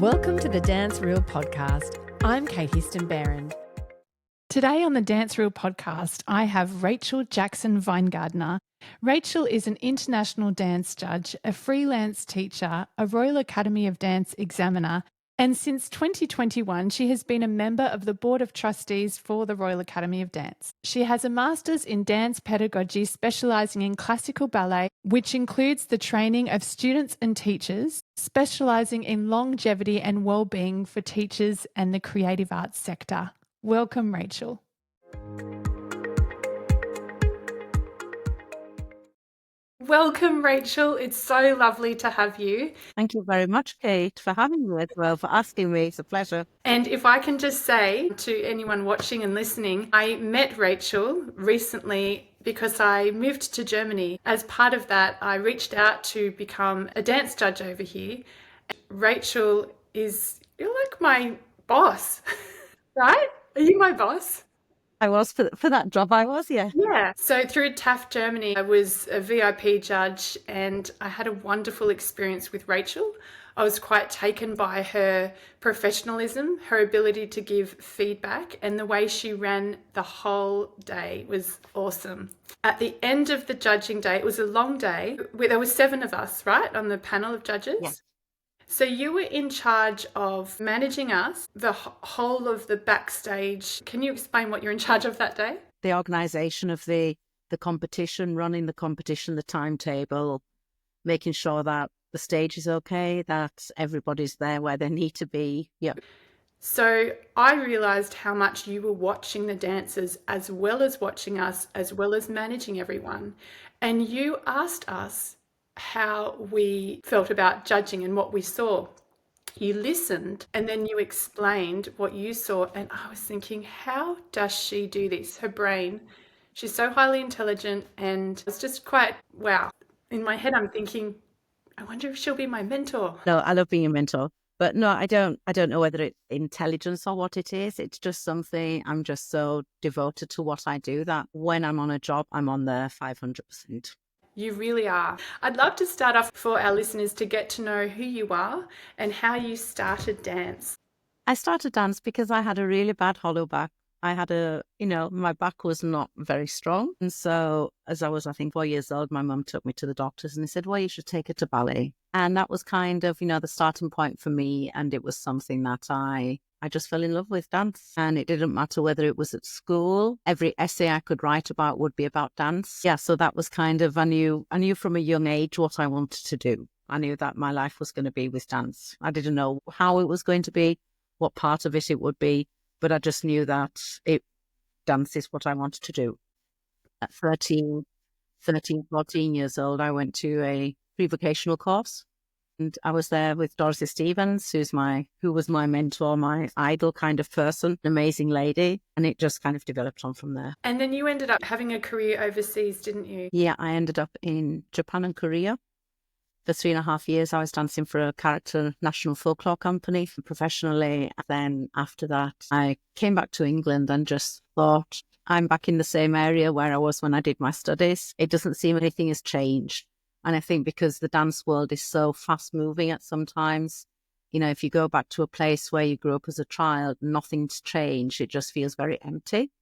Welcome to the Dance Reel podcast. I'm Kate Histon-Barron. Today on the Dance Reel podcast, I have Rachel Jackson-Weingartner. Rachel is an international dance judge, a freelance teacher, a Royal Academy of Dance examiner, and since 2021, she has been a member of the Board of Trustees for the Royal Academy of Dance. She has a master's in dance pedagogy specialising in classical ballet, which includes the training of students and teachers, specialising in longevity and well-being for teachers and the creative arts sector. Welcome, Rachel. Welcome, Rachel. It's so lovely to have you. Thank you very much, Kate, for having me as well, for asking me. It's a pleasure. And if I can just say to anyone watching and listening, I met Rachel recently because I moved to Germany. As part of that, I reached out to become a dance judge over here. Rachel you're like my boss, right? Are you my boss? I was for that job. I was, yeah. Yeah. So through TAF Germany, I was a VIP judge and I had a wonderful experience with Rachel. I was quite taken by her professionalism, her ability to give feedback, and the way she ran the whole day was awesome. At the end of the judging day, it was a long day. There were 7 of us, right, on the panel of judges? Yeah. So you were in charge of managing us, the whole of the backstage. Can you explain what you're in charge of that day? The organisation of the competition, running the competition, the timetable, making sure that the stage is okay, that everybody's there where they need to be. Yeah. So I realised how much you were watching the dancers as well as watching us, as well as managing everyone. And you asked us how we felt about judging and what we saw. You listened and then you explained what you saw, and I was thinking, how does she do this? Her brain, she's so highly intelligent, and it's just quite wow. In my head I'm thinking, I wonder if she'll be my mentor. No, I love being a mentor. But no, I don't know whether it's intelligence or what it is. It's just something, I'm just so devoted to what I do that when I'm on a job, I'm on there 500%. You really are. I'd love to start off for our listeners to get to know who you are and how you started dance. I started dance because I had a really bad hollow back. I had my back was not very strong. And so as I was, I think, 4 years old, my mum took me to the doctors and they said, well, you should take her to ballet. And that was kind of, the starting point for me. And it was something that I just fell in love with dance. And it didn't matter whether it was at school. Every essay I could write about would be about dance. Yeah, so that was kind of, I knew from a young age what I wanted to do. I knew that my life was going to be with dance. I didn't know how it was going to be, what part of it would be, but I just knew that dance is what I wanted to do. At 13, 14 years old, I went to a pre-vocational course. And I was there with Dorothy Stevens, who was my mentor, my idol kind of person, an amazing lady. And it just kind of developed on from there. And then you ended up having a career overseas, didn't you? Yeah, I ended up in Japan and Korea. For 3.5 years, I was dancing for a character national folklore company professionally. And then after that, I came back to England and just thought, I'm back in the same area where I was when I did my studies. It doesn't seem anything has changed. And I think because the dance world is so fast moving at sometimes, if you go back to a place where you grew up as a child, nothing's changed. It just feels very empty.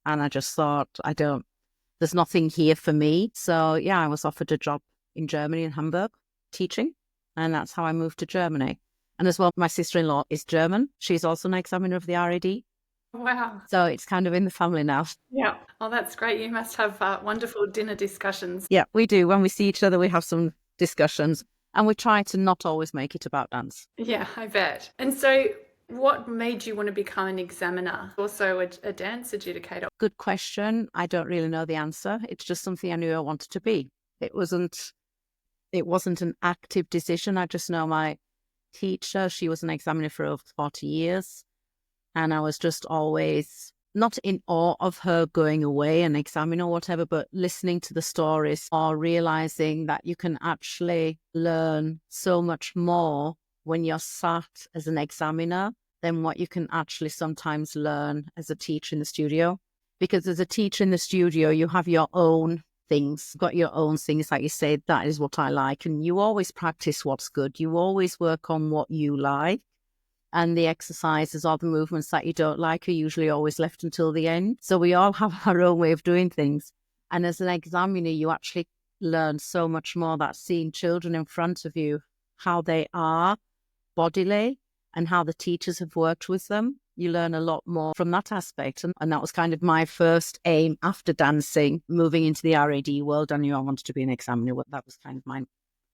And I just thought, there's nothing here for me. So yeah, I was offered a job in Germany, in Hamburg, teaching. And that's how I moved to Germany. And as well, my sister-in-law is German. She's also an examiner of the RAD. Wow. So it's kind of in the family now. Yeah. Oh, that's great. You must have wonderful dinner discussions. Yeah, we do. When we see each other, we have some discussions and we try to not always make it about dance. Yeah, I bet. And so what made you want to become an examiner, also a dance adjudicator? Good question. I don't really know the answer. It's just something I knew I wanted to be. It wasn't an active decision. I just know my teacher, she was an examiner for over 40 years. And I was just always not in awe of her going away and examining or whatever, but listening to the stories or realizing that you can actually learn so much more when you're sat as an examiner than what you can actually sometimes learn as a teacher in the studio. Because as a teacher in the studio, you have your own things, got your own things, like you said, that is what I like. And you always practice what's good. You always work on what you like. And the exercises or the movements that you don't like are usually always left until the end. So we all have our own way of doing things. And as an examiner, you actually learn so much more that seeing children in front of you, how they are bodily and how the teachers have worked with them. You learn a lot more from that aspect. And that was kind of my first aim after dancing, moving into the RAD world. I knew I wanted to be an examiner. That was kind of my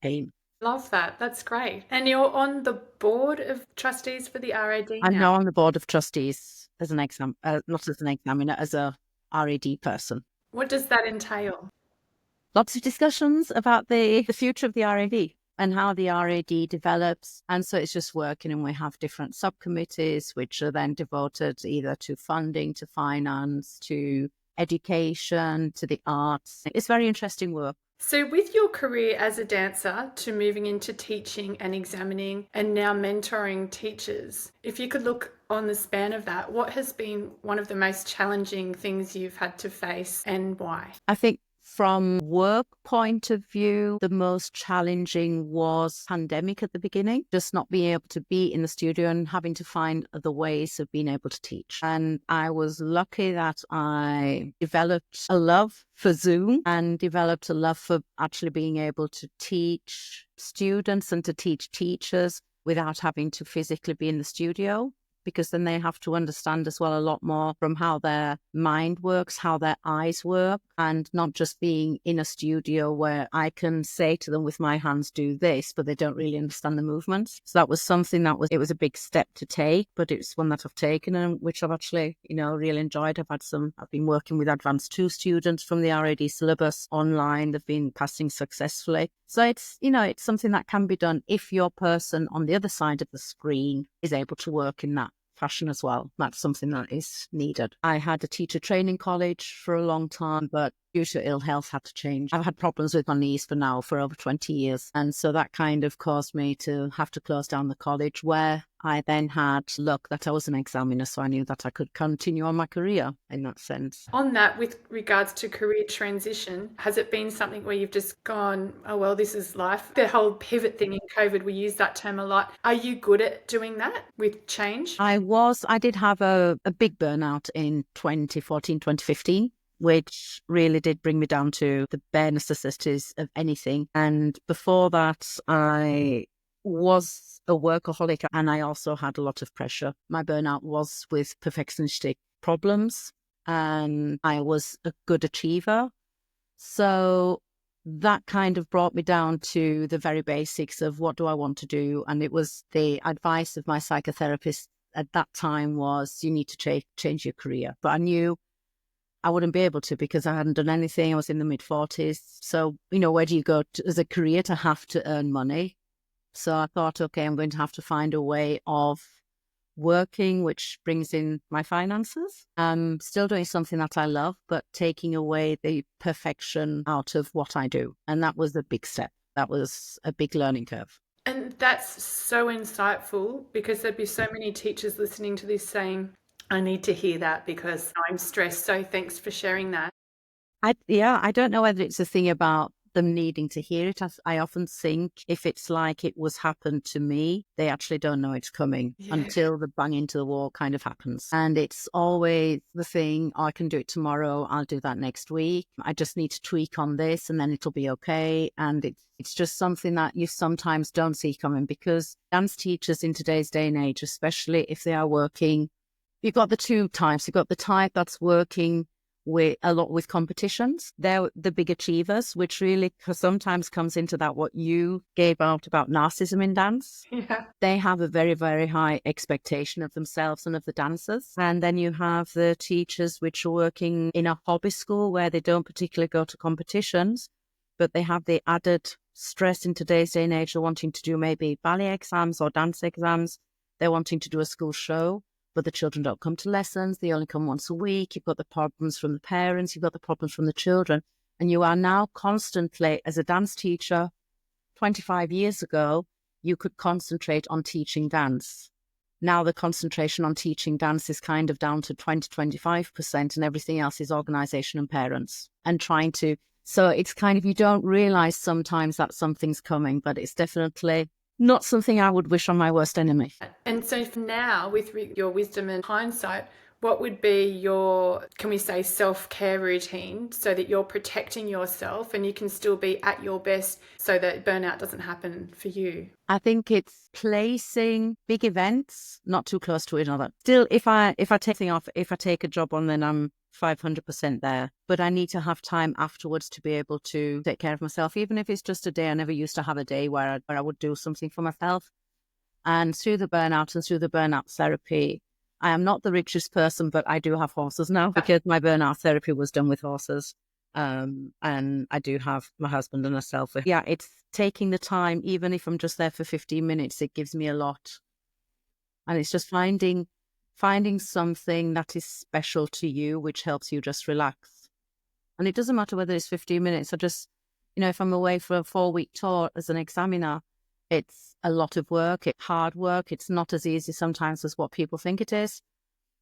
aim. Love that. That's great. And you're on the board of trustees for the RAD I'm now? now on the board of trustees as an not as an examiner, as a RAD person. What does that entail? Lots of discussions about the future of the RAD and how the RAD develops. And so it's just working, and we have different subcommittees, which are then devoted either to funding, to finance, to education, to the arts. It's very interesting work. So with your career as a dancer to moving into teaching and examining and now mentoring teachers, if you could look on the span of that, what has been one of the most challenging things you've had to face and why? I think from work point of view, the most challenging was pandemic at the beginning, just not being able to be in the studio and having to find other ways of being able to teach. And I was lucky that I developed a love for Zoom and developed a love for actually being able to teach students and to teach teachers without having to physically be in the studio, because then they have to understand as well a lot more from how their mind works, how their eyes work, and not just being in a studio where I can say to them with my hands, do this, but they don't really understand the movements. So that was something it was a big step to take, but it's one that I've taken and which I've actually, really enjoyed. I've been working with Advanced 2 students from the RAD syllabus online. They've been passing successfully. So it's something that can be done if your person on the other side of the screen is able to work in that fashion as well. That's something that is needed. I had a teacher training college for a long time, but due to ill health had to change. I've had problems with my knees for over 20 years. And so that kind of caused me to have to close down the college, where I then had luck that I was an examiner. So I knew that I could continue on my career in that sense. On that, with regards to career transition, has it been something where you've just gone, oh, well, this is life? The whole pivot thing in COVID, we use that term a lot. Are you good at doing that with change? I did have a big burnout in 2014, 2015. Which really did bring me down to the bare necessities of anything. And before that, I was a workaholic and I also had a lot of pressure. My burnout was with perfectionistic problems and I was a good achiever. So that kind of brought me down to the very basics of what do I want to do. And it was the advice of my psychotherapist at that time was you need to change your career. But I knew I wouldn't be able to because I hadn't done anything. I was in the mid-40s. So, where do you go as a career to have to earn money? So I thought, okay, I'm going to have to find a way of working, which brings in my finances. I'm still doing something that I love, but taking away the perfection out of what I do. And that was a big step. That was a big learning curve. And that's so insightful, because there'd be so many teachers listening to this saying, I need to hear that because I'm stressed. So thanks for sharing that. I don't know whether it's a thing about them needing to hear it. I often think if it's like it was happened to me, they actually don't know it's coming until the bang into the wall kind of happens. And it's always the thing, I can do it tomorrow, I'll do that next week. I just need to tweak on this and then it'll be okay. And it's just something that you sometimes don't see coming, because dance teachers in today's day and age, especially if they are working, you've got the two types. You've got the type that's working a lot with competitions. They're the big achievers, which really sometimes comes into that what you gave out about narcissism in dance. Yeah. They have a very, very high expectation of themselves and of the dancers. And then you have the teachers which are working in a hobby school where they don't particularly go to competitions, but they have the added stress in today's day and age of wanting to do maybe ballet exams or dance exams. They're wanting to do a school show, but the children don't come to lessons. They only come once a week. You've got the problems from the parents. You've got the problems from the children. And you are now constantly, as a dance teacher, 25 years ago, you could concentrate on teaching dance. Now the concentration on teaching dance is kind of down to 20-25%, and everything else is organisation and parents. And so it's kind of, you don't realise sometimes that something's coming, but it's definitely not something I would wish on my worst enemy. And so for now, with your wisdom and hindsight, what would be your, can we say, self-care routine so that you're protecting yourself and you can still be at your best so that burnout doesn't happen for you? I think it's placing big events not too close to each other. Still, if I take thing off, if I take a job on, then I'm 500% there. But I need to have time afterwards to be able to take care of myself, even if it's just a day. I never used to have a day where I would do something for myself. And through the burnout and through the burnout therapy, I am not the richest person, but I do have horses now because my burnout therapy was done with horses. And I do have my husband and myself. Yeah, it's taking the time, even if I'm just there for 15 minutes, it gives me a lot. And it's just finding something that is special to you, which helps you just relax. And it doesn't matter whether it's 15 minutes. I just, if I'm away for a 4-week tour as an examiner, it's a lot of work, it's hard work. It's not as easy sometimes as what people think it is.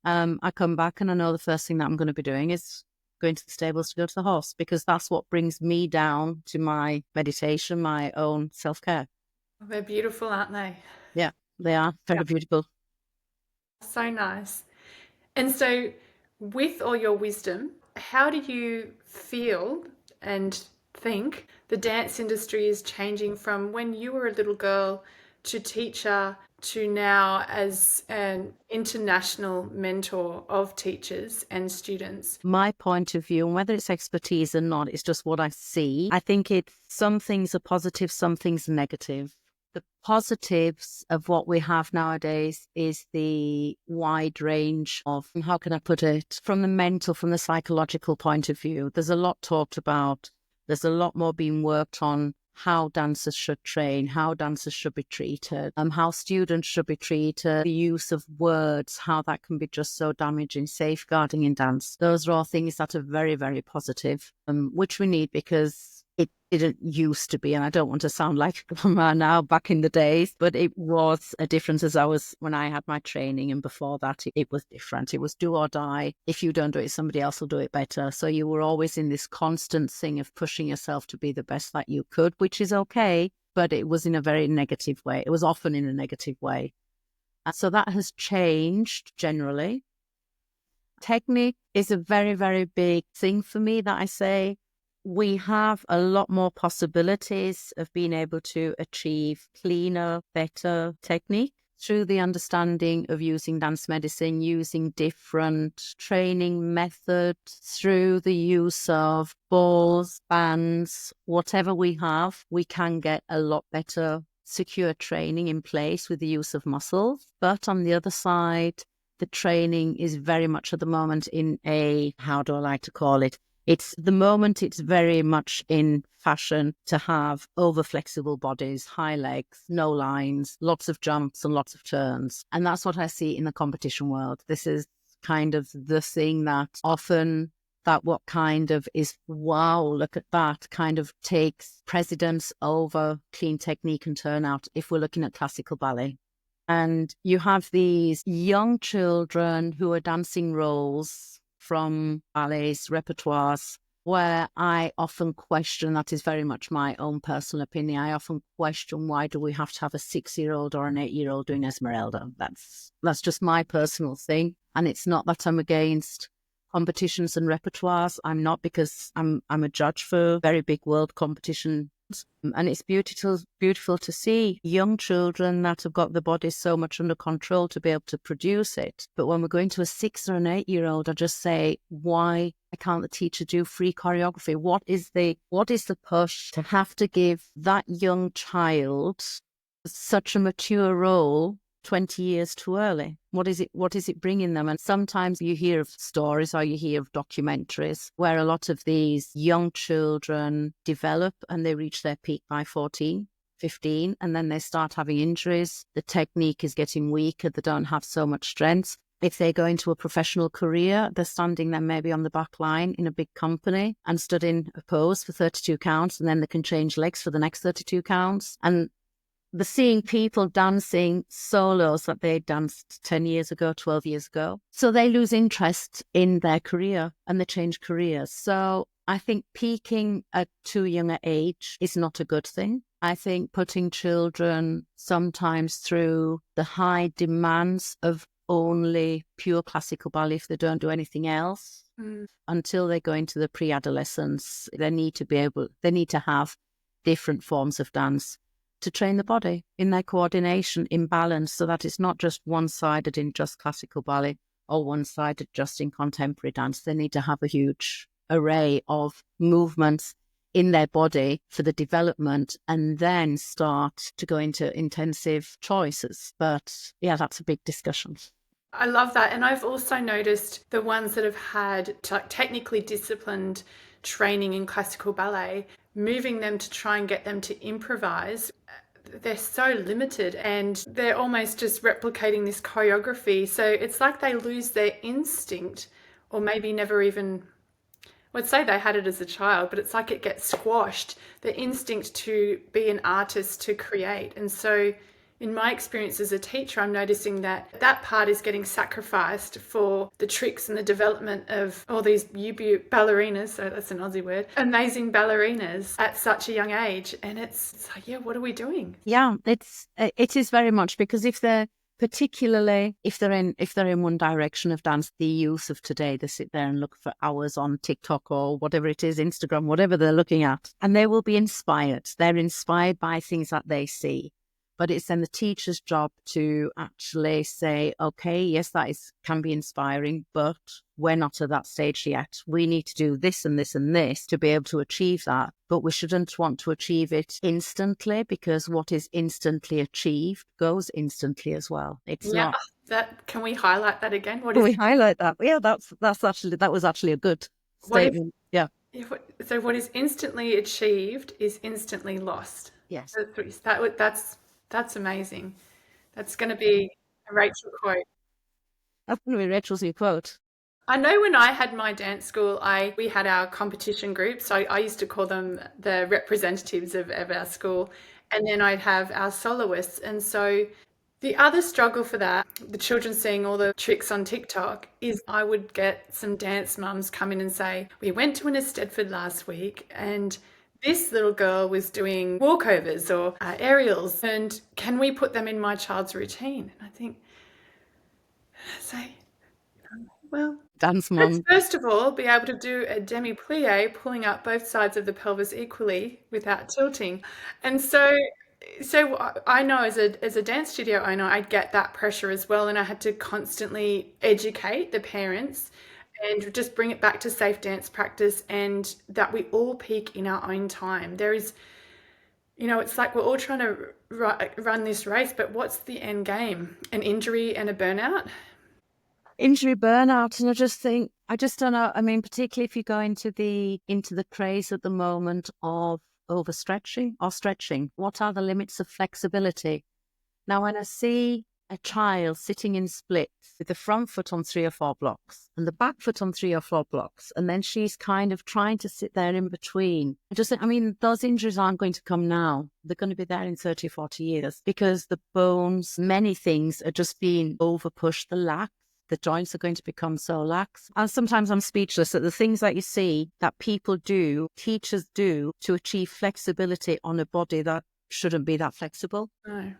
I come back and I know the first thing that I'm going to be doing is going to the stables to go to the horse, because that's what brings me down to my meditation, my own self-care. Well, they're beautiful, aren't they? Yeah, they are very beautiful. So nice. And so with all your wisdom, how do you feel and think the dance industry is changing from when you were a little girl to teacher to now as an international mentor of teachers and students? My point of view, and whether it's expertise or not, it's just what I see. I think some things are positive, some things are negative. The positives of what we have nowadays is the wide range of, how can I put it, from the mental, from the psychological point of view. There's a lot talked about. There's a lot more being worked on how dancers should train, how dancers should be treated, how students should be treated, the use of words, how that can be just so damaging, safeguarding in dance. Those are all things that are very, very positive, which we need because it didn't used to be, and I don't want to sound like now back in the days, but it was a difference when I had my training, and before that it was different. It was do or die. If you don't do it, somebody else will do it better. So you were always in this constant thing of pushing yourself to be the best that you could, which is okay, but it was in a very negative way. It was often in a negative way. And so that has changed generally. Technique is a very, very big thing for me that I say. We have a lot more possibilities of being able to achieve cleaner, better technique through the understanding of using dance medicine, using different training methods, through the use of balls, bands, whatever we have, we can get a lot better secure training in place with the use of muscles. But on the other side, the training is very much at the moment in a, how do I like to call it? It's very much in fashion to have over flexible bodies, high legs, no lines, lots of jumps and lots of turns. And that's what I see in the competition world. This is kind of the thing that often that what kind of is, wow, look at that, kind of takes precedence over clean technique and turnout if we're looking at classical ballet. And you have these young children who are dancing roles from ballets, repertoires, where I often question, that is very much my own personal opinion, I often question, why do we have to have a 6-year-old or an 8-year-old doing Esmeralda? That's just my personal thing. And it's not that I'm against competitions and repertoires. I'm not, because I'm a judge for very big world competition. And it's beautiful to see young children that have got the body so much under control to be able to produce it. But when we're going to a 6 or an 8-year-old, I just say, why can't the teacher do free choreography? What is the push to have to give that young child such a mature role 20 years too early? What is it bringing them? And sometimes you hear of stories or you hear of documentaries where a lot of these young children develop and they reach their peak by 14, 15, and then they start having injuries. The technique is getting weaker. They don't have so much strength. If they go into a professional career, they're standing there maybe on the back line in a big company and stood in a pose for 32 counts, and then they can change legs for the next 32 counts. And the seeing people dancing solos that they danced 10 years ago, 12 years ago. So they lose interest in their career and they change careers. So I think peaking at too young an age is not a good thing. I think putting children sometimes through the high demands of only pure classical ballet if they don't do anything else until they go into the pre-adolescence, they need to have different forms of dance to train the body in their coordination, in balance, so that it's not just one-sided in just classical ballet or one-sided just in contemporary dance. They need to have a huge array of movements in their body for the development and then start to go into intensive choices. But yeah, that's a big discussion. I love that. And I've also noticed the ones that have had technically disciplined training in classical ballet, moving them to try and get them to improvise, they're so limited and they're almost just replicating this choreography. So it's like they lose their instinct, or maybe never even, I'd say they had it as a child, but it's like it gets squashed, the instinct to be an artist, to create. And so in my experience as a teacher, I'm noticing that that part is getting sacrificed for the tricks and the development of all these ballerinas, so that's an Aussie word, amazing ballerinas at such a young age. And it's like, yeah, what are we doing? Yeah, it is very much, because if they're in one direction of dance, the youth of today, they sit there and look for hours on TikTok or whatever it is, Instagram, whatever they're looking at, and they will be inspired. They're inspired by things that they see. But it's then the teacher's job to actually say, okay, yes, can be inspiring, but we're not at that stage yet. We need to do this and this and this to be able to achieve that. But we shouldn't want to achieve it instantly, because what is instantly achieved goes instantly as well. It's not. Can we highlight that again? Can we highlight that? Yeah, that was actually a good statement. So what is instantly achieved is instantly lost. Yes. That's amazing. That's going to be a Rachel quote. That's going to be Rachel's new quote. I know when I had my dance school, we had our competition groups. So I used to call them the representatives of our school. And then I'd have our soloists. And so the other struggle for that, the children seeing all the tricks on TikTok, is I would get some dance mums come in and say, we went to an Eisteddfod last week and this little girl was doing walkovers or aerials, and can we put them in my child's routine? And I say, well, dance mom, let's first of all be able to do a demi-plie, pulling up both sides of the pelvis equally without tilting. And so I know as a dance studio owner, I get that pressure as well, and I had to constantly educate the parents and just bring it back to safe dance practice, and that we all peak in our own time. There is, it's like we're all trying to run this race, but what's the end game? An injury and a burnout? Injury, burnout. And I just don't know. I mean, particularly if you go into the craze at the moment of overstretching or stretching, what are the limits of flexibility? Now, when I see a child sitting in splits with the front foot on 3 or 4 blocks and the back foot on 3 or 4 blocks, and then she's kind of trying to sit there in between. Those injuries aren't going to come now. They're going to be there in 30, 40 years, because the bones, many things are just being overpushed. The joints are going to become so lax. And sometimes I'm speechless at the things that you see that people do, teachers do, to achieve flexibility on a body that shouldn't be that flexible. No.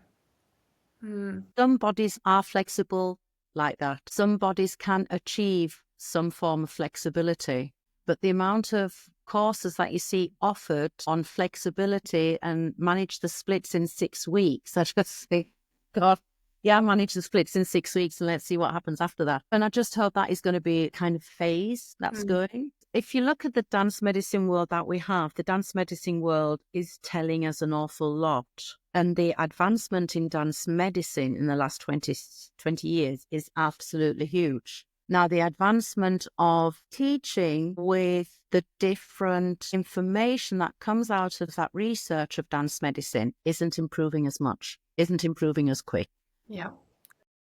Some bodies are flexible like that. Some bodies can achieve some form of flexibility. But the amount of courses that you see offered on flexibility and manage the splits in 6 weeks, I just think, God, yeah, manage the splits in 6 weeks and let's see what happens after that. And I just hope that is going to be a kind of phase that's going. If you look at the dance medicine world that we have, the dance medicine world is telling us an awful lot. And the advancement in dance medicine in the last 20 years is absolutely huge. Now, the advancement of teaching with the different information that comes out of that research of dance medicine isn't improving as much, isn't improving as quick. Yeah.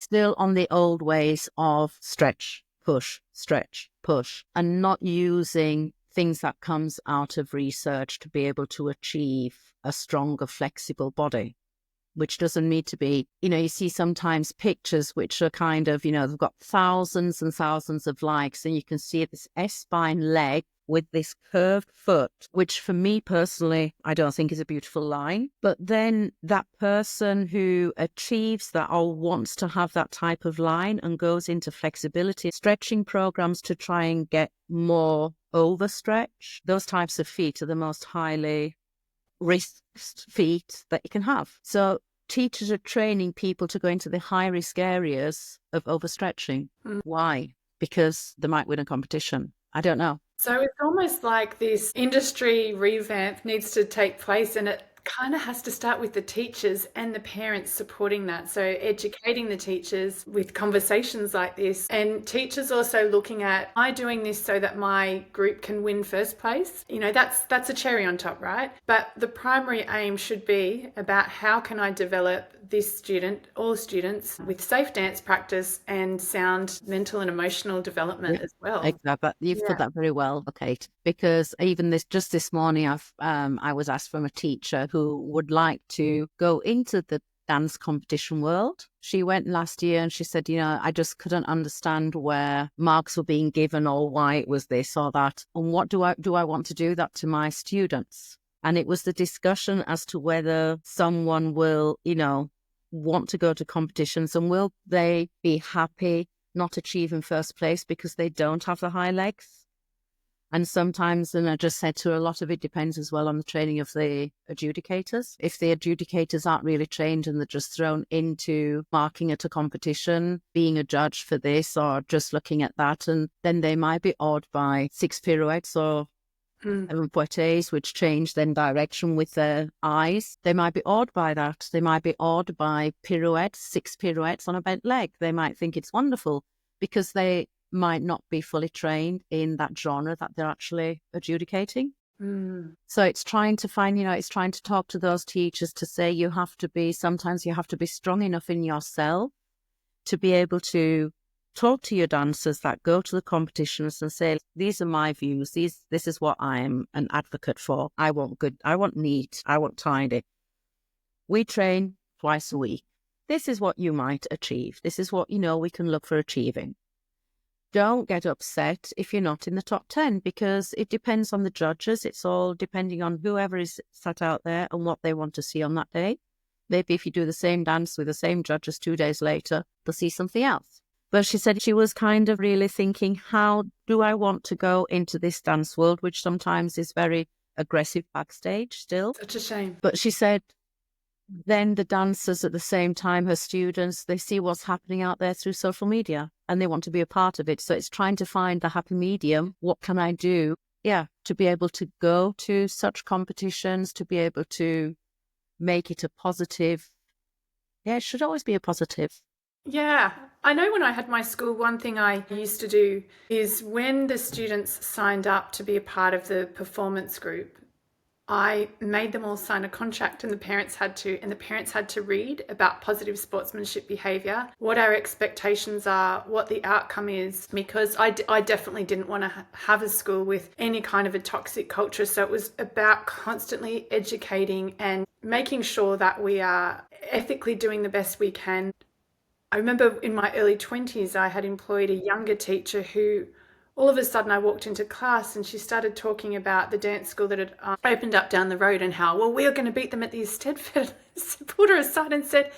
Still on the old ways of stretch, push, and not using things that comes out of research to be able to achieve a stronger, flexible body, which doesn't need to be, you see sometimes pictures which are kind of, they've got thousands and thousands of likes, and you can see this S-spine leg with this curved foot, which for me personally, I don't think is a beautiful line. But then that person who achieves that or wants to have that type of line and goes into flexibility, stretching programs to try and get more overstretch, those types of feet are the most highly risked feet that you can have. So teachers are training people to go into the high risk areas of overstretching. Why? Because they might win a competition. I don't know. So it's almost like this industry revamp needs to take place, and it kind of has to start with the teachers and the parents supporting that. So educating the teachers with conversations like this, and teachers also looking at, am I doing this so that my group can win first place? You know, that's a cherry on top, right? But the primary aim should be about how can I develop this student, all students, with safe dance practice and sound mental and emotional development as well. Exactly. You've put that very well, Kate. Because even this morning, I was asked from a teacher who would like to go into the dance competition world. She went last year and she said, I just couldn't understand where marks were being given or why it was this or that. And what do I want to do that to my students? And it was the discussion as to whether someone will, want to go to competitions and will they be happy not achieving first place because they don't have the high legs. And sometimes, and I just said to her, a lot of it depends as well on the training of the adjudicators. If the adjudicators aren't really trained and they're just thrown into marking at a competition, being a judge for this or just looking at that, and then they might be awed by 6 pirouettes or poités, which change then direction with their eyes. They might be awed by that. They might be awed by pirouettes, 6 pirouettes on a bent leg. They might think it's wonderful because they might not be fully trained in that genre that they're actually adjudicating. So it's trying to find, it's trying to talk to those teachers to say sometimes you have to be strong enough in yourself to be able to talk to your dancers that go to the competitions and say, these are my views. This is what I am an advocate for. I want good, I want neat, I want tidy. We train twice a week. This is what you might achieve. This is what, we can look for achieving. Don't get upset if you're not in the top 10 because it depends on the judges. It's all depending on whoever is sat out there and what they want to see on that day. Maybe if you do the same dance with the same judges 2 days later, they'll see something else. But she said she was kind of really thinking, how do I want to go into this dance world, which sometimes is very aggressive backstage still. Such a shame. But she said, then the dancers at the same time, her students, they see what's happening out there through social media and they want to be a part of it. So it's trying to find the happy medium. What can I do? Yeah, to be able to go to such competitions, to be able to make it a positive. Yeah, it should always be a positive. Yeah, I know when I had my school, one thing I used to do is when the students signed up to be a part of the performance group, I made them all sign a contract and the parents had to read about positive sportsmanship behaviour, what our expectations are, what the outcome is, because I definitely didn't want to have a school with any kind of a toxic culture. So it was about constantly educating and making sure that we are ethically doing the best we can. I remember in my early 20s, I had employed a younger teacher who all of a sudden I walked into class and she started talking about the dance school that had opened up down the road and how, well, we are going to beat them at the Eisteddfod. I pulled her aside and said,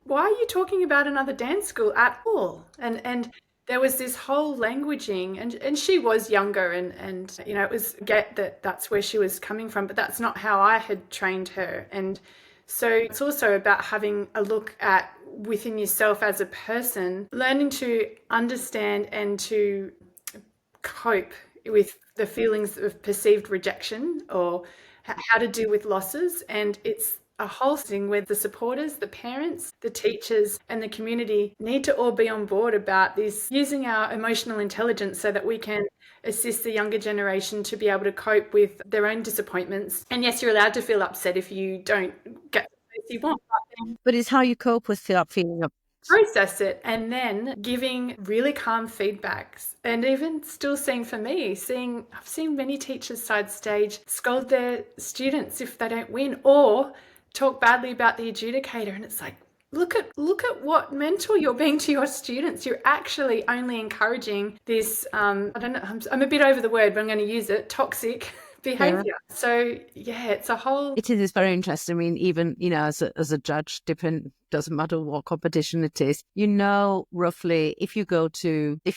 why are you talking about another dance school at all? And there was this whole languaging and she was younger and it was get that that's where she was coming from, but that's not how I had trained her. And so it's also about having a look at within yourself as a person, learning to understand and to cope with the feelings of perceived rejection or how to deal with losses. And it's a whole thing where the supporters, the parents, the teachers and the community need to all be on board about this, using our emotional intelligence so that we can assist the younger generation to be able to cope with their own disappointments. And yes, you're allowed to feel upset if you don't get the place you want. But it's how you cope with that feeling of process it and then giving really calm feedbacks. And even still seeing for me, I've seen many teachers side stage scold their students if they don't win or talk badly about the adjudicator. And it's like, look at what mentor you're being to your students. You're actually only encouraging this, I don't know, I'm a bit over the word, but I'm going to use it, toxic behavior. So yeah, it's a whole... It is very interesting. I mean, even, as a judge, doesn't matter what competition it is, roughly if you're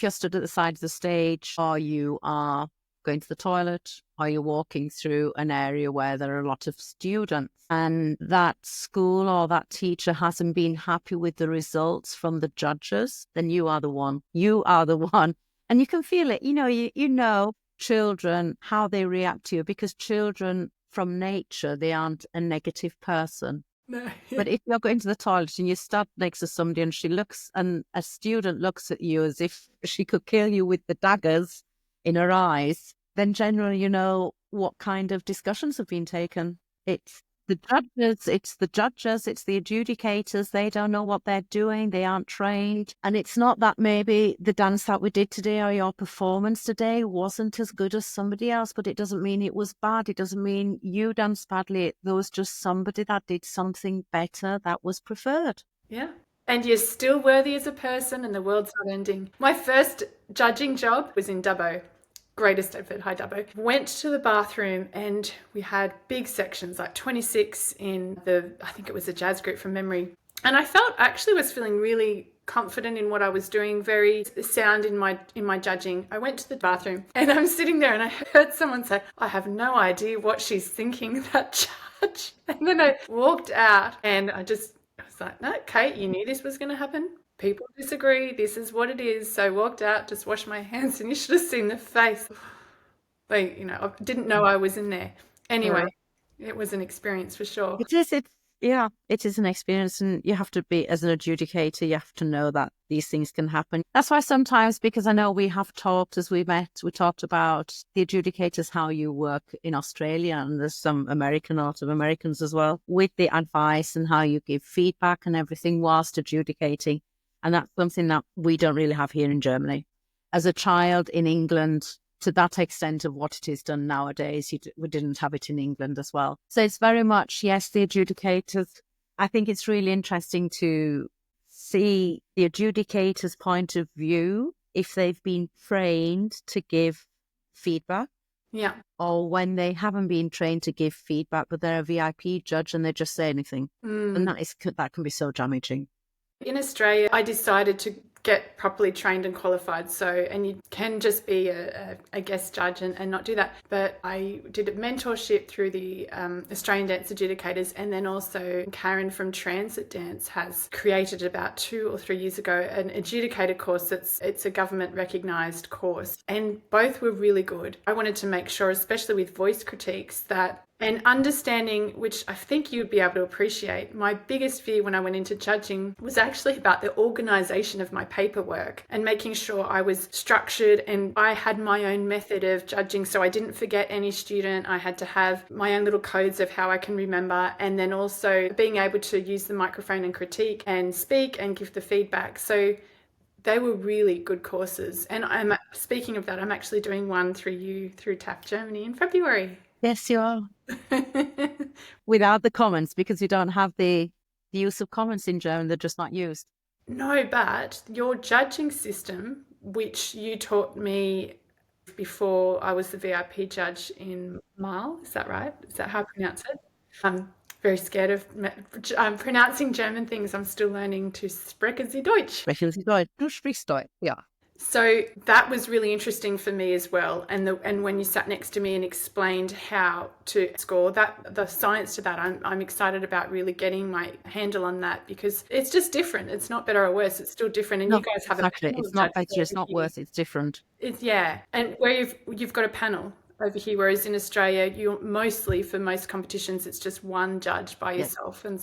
stood at the side of the stage, or you are going to the toilet, or you're walking through an area where there are a lot of students, and that school or that teacher hasn't been happy with the results from the judges, then you are the one. You are the one. And you can feel it. You know children, how they react to you, because children from nature, they aren't a negative person. No. But if you're going to the toilet and you stand next to somebody and a student looks at you as if she could kill you with the daggers in her eyes, then generally you know what kind of discussions have been taken. It's the judges, it's the adjudicators. They don't know what they're doing. They aren't trained. And it's not that maybe the dance that we did today or your performance today wasn't as good as somebody else, but it doesn't mean it was bad. It doesn't mean you danced badly. There was just somebody that did something better that was preferred. Yeah. And you're still worthy as a person, and the world's not ending. My first judging job was in Dubbo. Greatest Stepford, High Dubbo. Went to the bathroom and we had big sections, like 26 in I think it was a jazz group from memory. And I was feeling really confident in what I was doing, very sound in my judging. I went to the bathroom and I'm sitting there and I heard someone say, I have no idea what she's thinking, that judge. And then I walked out and I was like, no, Kate, you knew this was going to happen. People disagree. This is what it is. So I walked out, just washed my hands, and you should have seen the face. I didn't know I was in there. Anyway, It was an experience for sure. It is. It is an experience, and you have to be, as an adjudicator, you have to know that these things can happen. That's why sometimes, because I know we have talked as we met, we talked about the adjudicators, how you work in Australia, and there's some lot of Americans as well, with the advice and how you give feedback and everything whilst adjudicating. And that's something that we don't really have here in Germany. As a child in England, to that extent of what it is done nowadays, we didn't have it in England as well. So it's very much, yes, the adjudicators. I think it's really interesting to see the adjudicator's point of view, if they've been trained to give feedback. Yeah. Or when they haven't been trained to give feedback, but they're a VIP judge and they just say anything. And that can be so damaging. In Australia, I decided to get properly trained and qualified. And you can just be a guest judge and not do that. But I did a mentorship through the Australian Dance Adjudicators, and then also Karen from Transit Dance has created about 2 or 3 years ago an adjudicator course. It's a government recognised course, and both were really good. I wanted to make sure, especially with voice critiques, that and understanding, which I think you'd be able to appreciate, my biggest fear when I went into judging was actually about the organisation of my paperwork and making sure I was structured and I had my own method of judging, so I didn't forget any student. I had to have my own little codes of how I can remember, and then also being able to use the microphone and critique and speak and give the feedback. So they were really good courses. And speaking of that, I'm actually doing one through TAF Germany in February. Yes, you are. Without the comments, because you don't have the use of comments in German, they're just not used. No, but your judging system, which you taught me before I was the VIP judge in Mal, is that right? Is that how I pronounce it? I'm very scared of pronouncing German things. I'm still learning to sprechen Sie Deutsch. Sprechen Sie Deutsch. Du sprichst Deutsch, ja. So that was really interesting for me as well. And when you sat next to me and explained how to score that, the science to that, I'm excited about really getting my handle on that, because it's just different. It's not better or worse. It's still different. And you guys have exactly. a panel. It's not better. It's not worse. It's different. And where you've got a panel over here, whereas in Australia, for most competitions, it's just one judge by yourself. And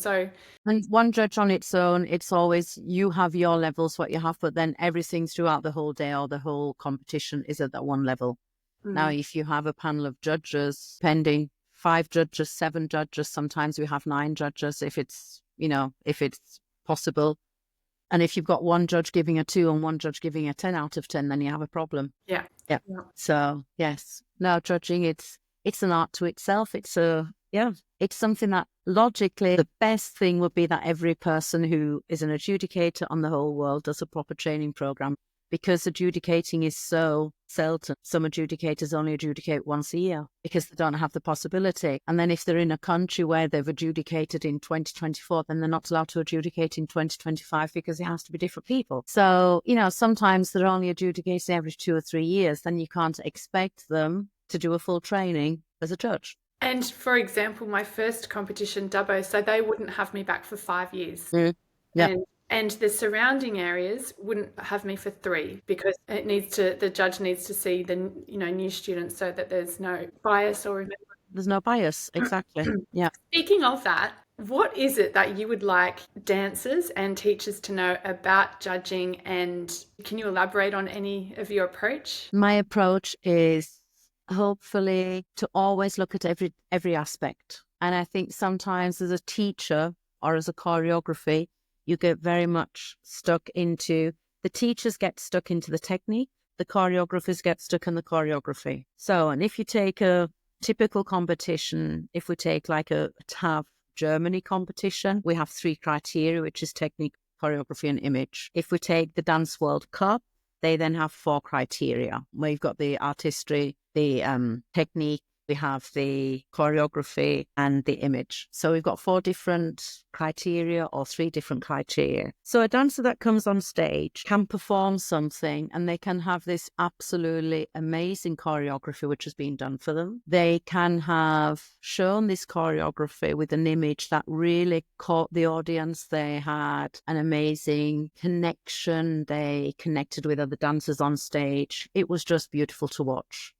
one judge on its own, it's always, you have your levels, what you have, but then everything throughout the whole day or the whole competition is at that one level. Now, if you have a panel of judges, pending 5 judges, 7 judges, sometimes we have 9 judges if it's possible. And if you've got one judge giving a 2 and one judge giving a 10 out of 10, then you have a problem. Yeah. So, yes. No, judging, it's it's an art to itself. It's something that logically the best thing would be that every person who is an adjudicator on the whole world does a proper training program, because adjudicating is so seldom. Some adjudicators only adjudicate once a year because they don't have the possibility. And then if they're in a country where they've adjudicated in 2024, then they're not allowed to adjudicate in 2025 because it has to be different people. So, sometimes they're only adjudicating every 2 or 3 years, then you can't expect them to do a full training as a judge. And for example, my first competition, Dubbo, so they wouldn't have me back for 5 years. Yeah. And the surrounding areas wouldn't have me for 3 because the judge needs to see the new students so that there's no bias or there's no bias. Exactly. Yeah. Speaking of that, what is it that you would like dancers and teachers to know about judging, and can you elaborate on any of your approach? My approach is hopefully to always look at every aspect. And I think sometimes as a teacher or as a choreography, you get very much stuck into, the teachers get stuck into the technique, the choreographers get stuck in the choreography. So, and if you take a typical competition, if we take like a TAV Germany competition, we have 3 criteria, which is technique, choreography and image. If we take the Dance World Cup, they then have 4 criteria. We've got the artistry, the technique, we have the choreography and the image. So we've got 4 different criteria or 3 different criteria. So a dancer that comes on stage can perform something and they can have this absolutely amazing choreography which has been done for them. They can have shown this choreography with an image that really caught the audience. They had an amazing connection. They connected with other dancers on stage. It was just beautiful to watch.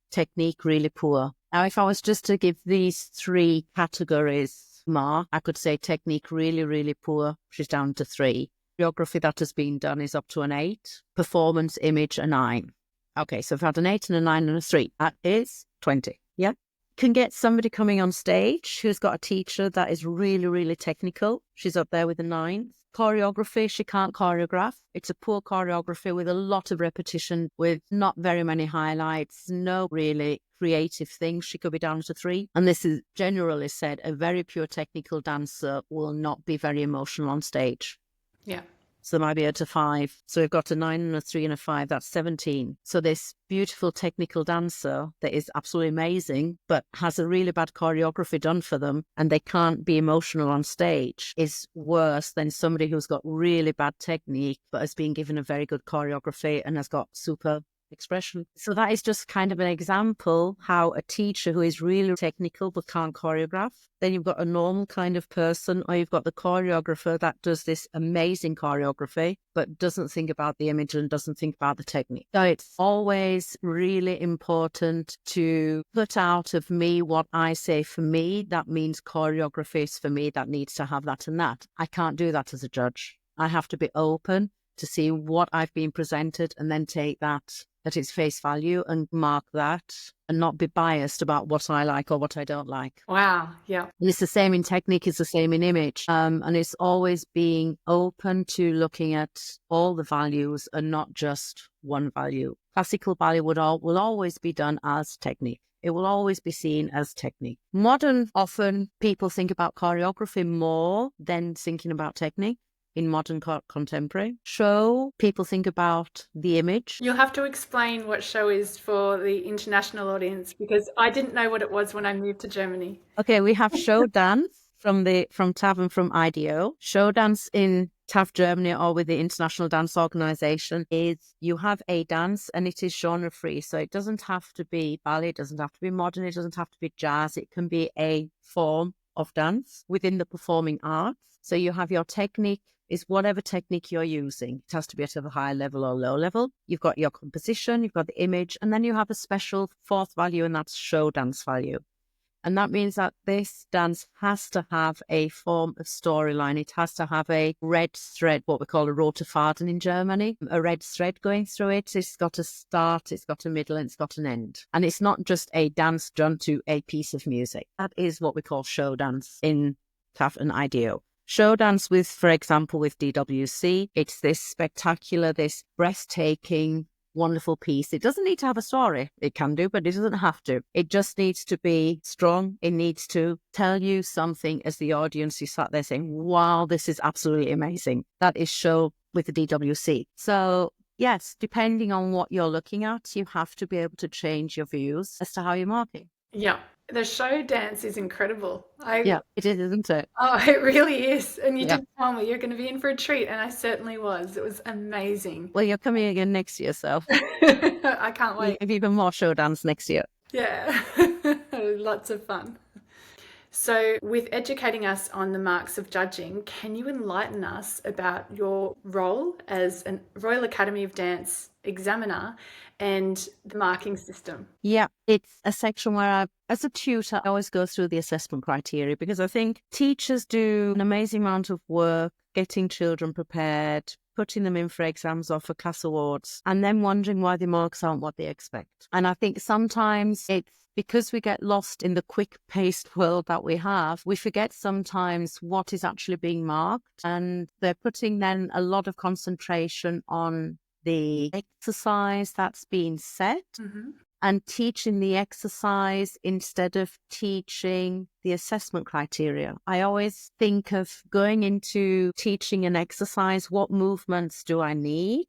Technique really poor. Now, if I was just to give these 3 categories mark, I could say technique really, really poor, which is down to 3. Choreography that has been done is up to an 8. Performance, image, a 9. Okay, so I've had an 8 and a 9 and a 3. That is 20. Yeah. Can get somebody coming on stage who's got a teacher that is really, really technical. She's up there with a 9. Choreography, she can't choreograph. It's a poor choreography with a lot of repetition, with not very many highlights, no really creative things. She could be down to 3. And this is generally said, a very pure technical dancer will not be very emotional on stage. Yeah. So there might be a 5. So we've got a 9 and a 3 and a 5. That's 17. So this beautiful technical dancer that is absolutely amazing, but has a really bad choreography done for them and they can't be emotional on stage, is worse than somebody who's got really bad technique, but has been given a very good choreography and has got super expression. So that is just kind of an example how a teacher who is really technical but can't choreograph. Then you've got a normal kind of person, or you've got the choreographer that does this amazing choreography but doesn't think about the image and doesn't think about the technique. So it's always really important to put out of me what I say for me. That means choreography is for me, that needs to have that and that. I can't do that as a judge. I have to be open to see what I've been presented and then take that at its face value and mark that and not be biased about what I like or what I don't like. Wow. Yeah. And it's the same in technique, it's the same in image. And it's always being open to looking at all the values and not just one value. Classical ballet will always be done as technique. It will always be seen as technique. Modern, often people think about choreography more than thinking about technique. In modern contemporary show, people think about the image. You'll have to explain what show is for the international audience, because I didn't know what it was when I moved to Germany. Okay, we have show dance from TAV and from IDO. Show dance in TAV Germany or with the International Dance Organization is you have a dance and it is genre free. So it doesn't have to be ballet, it doesn't have to be modern, it doesn't have to be jazz. It can be a form of dance within the performing arts. So you have your technique is whatever technique you're using. It has to be at a high level or low level. You've got your composition, you've got the image, and then you have a special 4th value, and that's show dance value. And that means that this dance has to have a form of storyline. It has to have a red thread, what we call a rote Faden in Germany, a red thread going through it. It's got a start, it's got a middle, and it's got an end. And it's not just a dance done to a piece of music. That is what we call show dance in TAF and IDO. Show dance with, for example, with DWC, it's this spectacular, this breathtaking wonderful piece. It doesn't need to have a story. It can do, but it doesn't have to. It just needs to be strong. It needs to tell you something as the audience. You sat there saying, wow, this is absolutely amazing. That is show with the DWC. So yes, depending on what you're looking at, you have to be able to change your views as to how you're marking. Yeah. The show dance is incredible. Yeah, it is, isn't it? Oh, it really is. And you Yeah. did tell me you're going to be in for a treat, and I certainly was. It was amazing. Well, you're coming again next year, so I can't wait. have even more show dance next year. Yeah. Lots of fun. So, with educating us on the marks of judging, can you enlighten us about your role as a Royal Academy of Dance examiner and the marking system? Yeah, it's a section where as a tutor, I always go through the assessment criteria, because I think teachers do an amazing amount of work getting children prepared, putting them in for exams or for class awards, and then wondering why the marks aren't what they expect. And I think sometimes it's because we get lost in the quick-paced world that we have, we forget sometimes what is actually being marked, and they're putting then a lot of concentration on the exercise that's being set and teaching the exercise instead of teaching the assessment criteria. I always think of going into teaching an exercise, what movements do I need?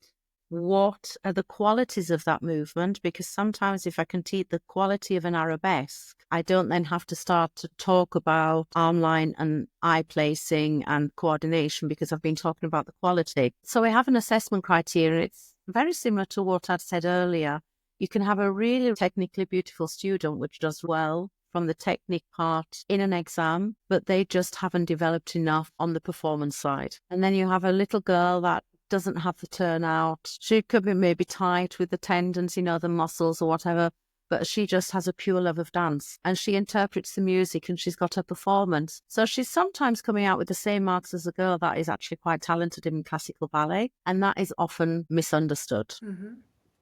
What are the qualities of that movement? Because sometimes if I can teach the quality of an arabesque, I don't then have to start to talk about arm line and eye placing and coordination, because I've been talking about the quality. So we have an assessment criteria. It's very similar to what I'd said earlier. You can have a really technically beautiful student which does well from the technique part in an exam, but they just haven't developed enough on the performance side. And then you have a little girl that doesn't have the turnout. She could be maybe tight with the tendons, the muscles or whatever, but she just has a pure love of dance and she interprets the music and she's got her performance. So she's sometimes coming out with the same marks as a girl that is actually quite talented in classical ballet, and that is often misunderstood.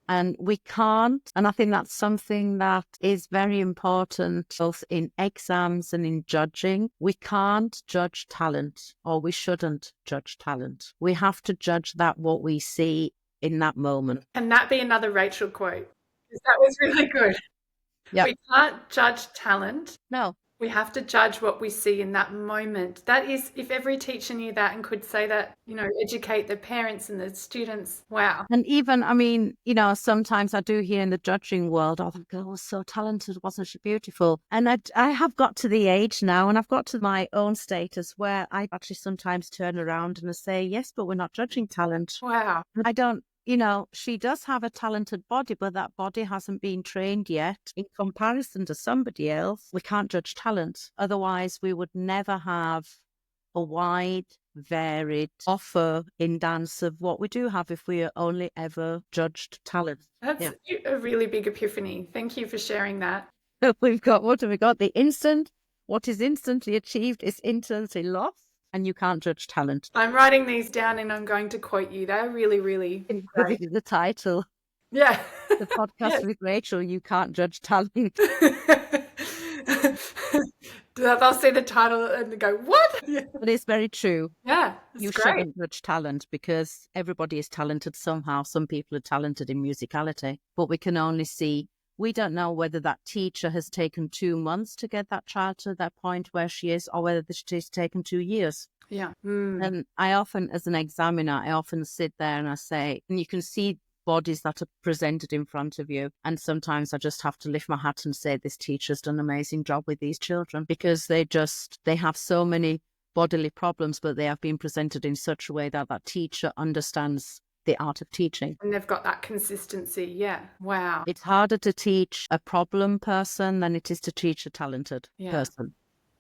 And we can't, and I think that's something that is very important both in exams and in judging. We can't judge talent, or we shouldn't judge talent. We have to judge that what we see in that moment. Can that be another Rachel quote? Because that was really good. Yep. We can't judge talent. No. We have to judge what we see in that moment. That is, if every teacher knew that and could say that, educate the parents and the students, wow. And even, sometimes I do hear in the judging world, oh, that girl was so talented, wasn't she beautiful? And I have got to the age now, and I've got to my own status where I actually sometimes turn around and I say, yes, but we're not judging talent. Wow. I don't. She does have a talented body, but that body hasn't been trained yet. In comparison to somebody else, we can't judge talent. Otherwise, we would never have a wide, varied offer in dance of what we do have if we only ever judged talent. That's a really big epiphany. Thank you for sharing that. What have we got? What is instantly achieved is instantly lost. And you can't judge talent. I'm writing these down and I'm going to quote you. They're really, really great. The title. Yeah. The podcast with Rachel, You Can't Judge Talent. They'll see the title and go, what? Yeah. But it's very true. Yeah, you shouldn't judge talent, because everybody is talented somehow. Some people are talented in musicality, but we can only see. We don't know whether that teacher has taken 2 months to get that child to that point where she is, or whether she's taken 2 years. Yeah. And I often, as an examiner, sit there and I say, and you can see bodies that are presented in front of you. And sometimes I just have to lift my hat and say, this teacher's done an amazing job with these children, because they have so many bodily problems, but they have been presented in such a way that that teacher understands the art of teaching. And they've got that consistency. Yeah. Wow. It's harder to teach a problem person than it is to teach a talented person.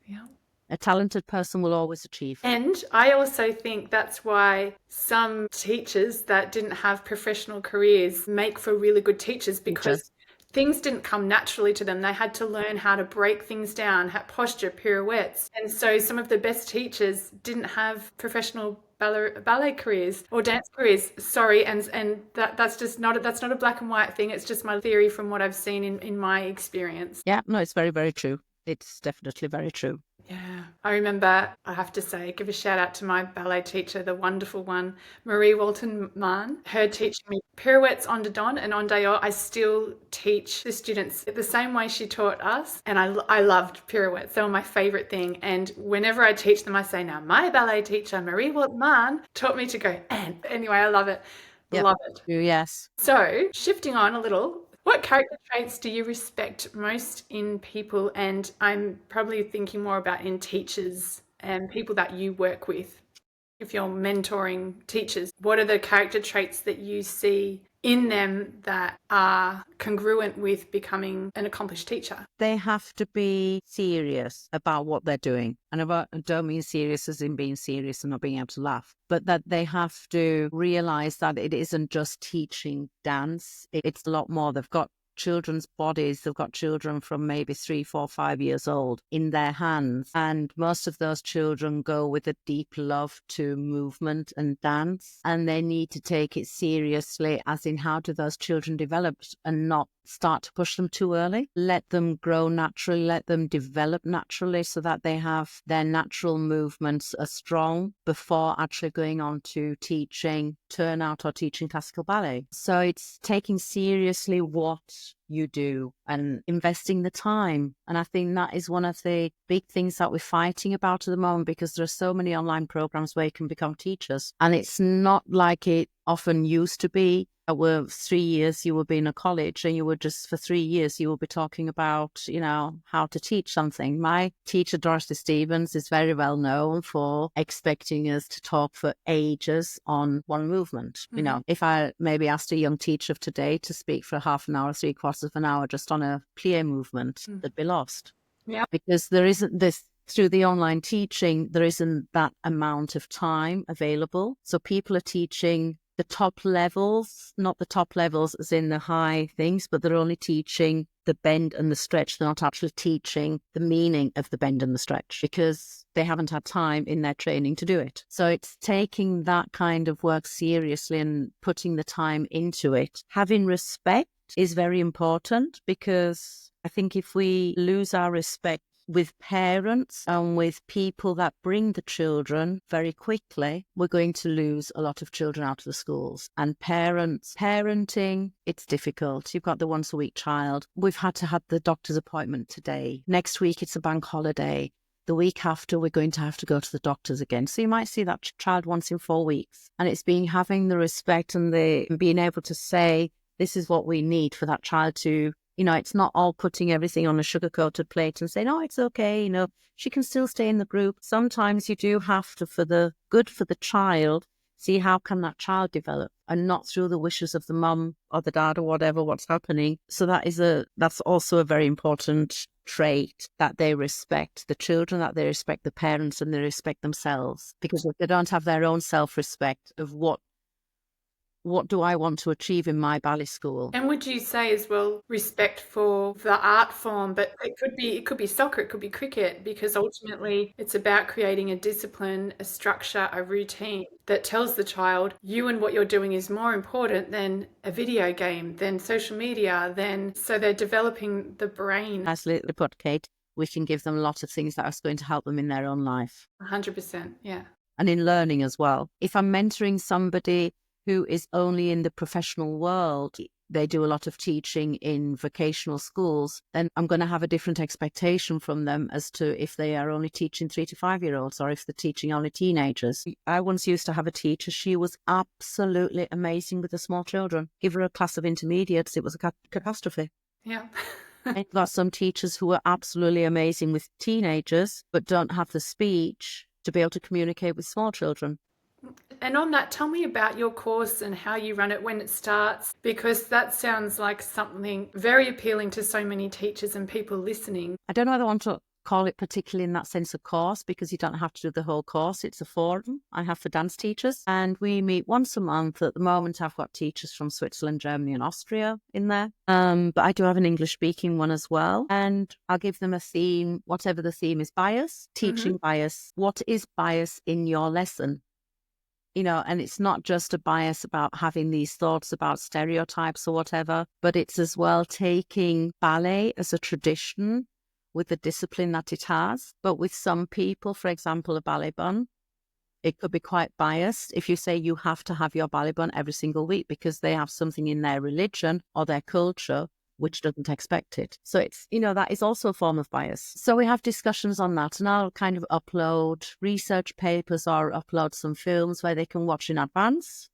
Yeah. A talented person will always achieve. And I also think that's why some teachers that didn't have professional careers make for really good teachers, because things didn't come naturally to them. They had to learn how to break things down, posture, pirouettes. And so some of the best teachers didn't have professional ballet careers or dance careers. Sorry, and that's just not a black and white thing. It's just my theory from what I've seen in my experience. Yeah, no, it's very, very true. It's definitely very true. Yeah, I remember, I have to say, give a shout out to my ballet teacher, the wonderful one, Marie Walton-Mann. Her teaching me pirouettes en dedans and en dehors. I still teach the students the same way she taught us. And I loved pirouettes. They were my favorite thing. And whenever I teach them, I say, now, my ballet teacher, Marie Walton-Mann, taught me to go, and anyway, I love it. Yep. Love it. Yes. So, shifting on a little, what character traits do you respect most in people? And I'm probably thinking more about in teachers and people that you work with. If you're mentoring teachers, what are the character traits that you see in them that are congruent with becoming an accomplished teacher? They have to be serious about what they're doing. And I don't mean serious as in being serious and not being able to laugh, but that they have to realize that it isn't just teaching dance. It's a lot more. They've got children's bodies. They've got children from maybe 3, 4, 5 years old in their hands. And most of those children go with a deep love to movement and dance. And they need to take it seriously, as in how do those children develop and not start to push them too early. Let them grow naturally, let them develop naturally so that they have their natural movements are strong before actually going on to teaching turnout or teaching classical ballet. So it's taking seriously what you do and investing the time. And I think that is one of the big things that we're fighting about at the moment, because there are so many online programs where you can become teachers. And it's not like it often used to be. Were 3 years you will be in a college and you would just for 3 years you will be talking about, how to teach something. My teacher, Dorothy Stevens, is very well known for expecting us to talk for ages on one movement. Mm-hmm. If I maybe asked a young teacher of today to speak for half an hour, 3/4 of an hour just on a plie movement, they'd be lost. Yeah. Because there isn't this. Through the online teaching, there isn't that amount of time available. So people are teaching the top levels, not the top levels as in the high things, but they're only teaching the bend and the stretch. They're not actually teaching the meaning of the bend and the stretch because they haven't had time in their training to do it. So it's taking that kind of work seriously and putting the time into it. Having respect is very important, because I think if we lose our respect with parents and with people that bring the children very quickly, we're going to lose a lot of children out of the schools. And parenting, it's difficult. You've got the once a week child. We've had to have the doctor's appointment today. Next week, it's a bank holiday. The week after, we're going to have to go to the doctors again. So you might see that child once in 4 weeks. And it's being having the respect and being able to say, this is what we need for that child to, it's not all putting everything on a sugar-coated plate and saying, oh, it's okay, she can still stay in the group. Sometimes you do have to, for the good for the child, see how can that child develop, and not through the wishes of the mum or the dad or whatever, what's happening. So that's also a very important trait, that they respect the children, that they respect the parents, and they respect themselves. Because if they don't have their own self-respect of what do I want to achieve in my ballet school? And would you say as well respect for the art form, but it could be soccer, it could be cricket, because ultimately it's about creating a discipline, a structure, a routine that tells the child you and what you're doing is more important than a video game, than social media, so they're developing the brain. As Lily put, Kate, we can give them a lot of things that are going to help them in their own life. 100%, yeah. And in learning as well. If I'm mentoring somebody who is only in the professional world, they do a lot of teaching in vocational schools, then I'm going to have a different expectation from them as to if they are only teaching 3 to 5 year olds or if they're teaching only teenagers. I once used to have a teacher. She was absolutely amazing with the small children. Give her a class of intermediates, it was a catastrophe. Yeah. I've got some teachers who are absolutely amazing with teenagers, but don't have the speech to be able to communicate with small children. And on that, tell me about your course and how you run it, when it starts, because that sounds like something very appealing to so many teachers and people listening. I don't know whether I want to call it particularly in that sense a course, because you don't have to do the whole course. It's a forum I have for dance teachers, and we meet once a month. At the moment, I've got teachers from Switzerland, Germany and Austria in there. But I do have an English speaking one as well. And I'll give them a theme, whatever the theme is. Bias, teaching bias. What is bias in your lesson? And it's not just a bias about having these thoughts about stereotypes or whatever, but it's as well taking ballet as a tradition with the discipline that it has. But with some people, for example, a ballet bun, it could be quite biased if you say you have to have your ballet bun every single week because they have something in their religion or their culture which doesn't expect it. So it's, that is also a form of bias. So we have discussions on that, and I'll kind of upload research papers or upload some films where they can watch in advance.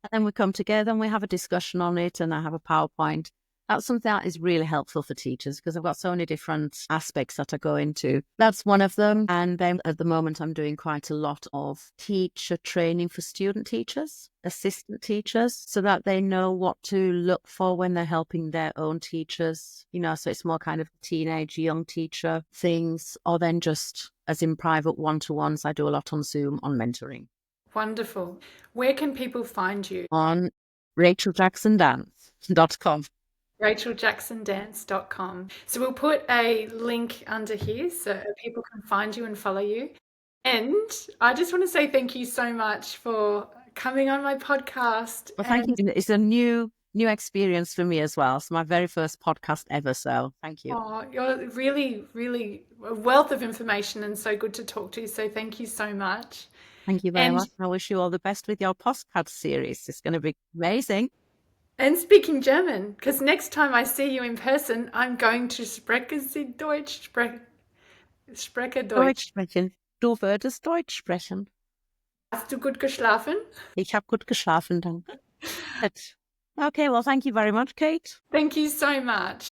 And then we come together and we have a discussion on it, and I have a PowerPoint. That's something that is really helpful for teachers because I've got so many different aspects that I go into. That's one of them. And then at the moment, I'm doing quite a lot of teacher training for student teachers, assistant teachers, so that they know what to look for when they're helping their own teachers. So it's more kind of teenage, young teacher things, or then just as in private one-to-ones. I do a lot on Zoom on mentoring. Wonderful. Where can people find you? On racheljacksondance.com. racheljacksondance.com. So we'll put a link under here so people can find you and follow you. And I just want to say thank you so much for coming on my podcast. Well, thank you. It's a new experience for me as well. It's my very first podcast ever. So thank you. Oh, you're really, really a wealth of information and so good to talk to. So thank you so much. Thank you very much. I wish you all the best with your podcast series. It's going to be amazing. And speaking German, because next time I see you in person, I'm going to spreche Sie Deutsch. Spreche Deutsch. Sprechen. Du würdest Deutsch sprechen. Hast du gut geschlafen? Ich habe gut geschlafen, danke. Okay, well, thank you very much, Kate. Thank you so much.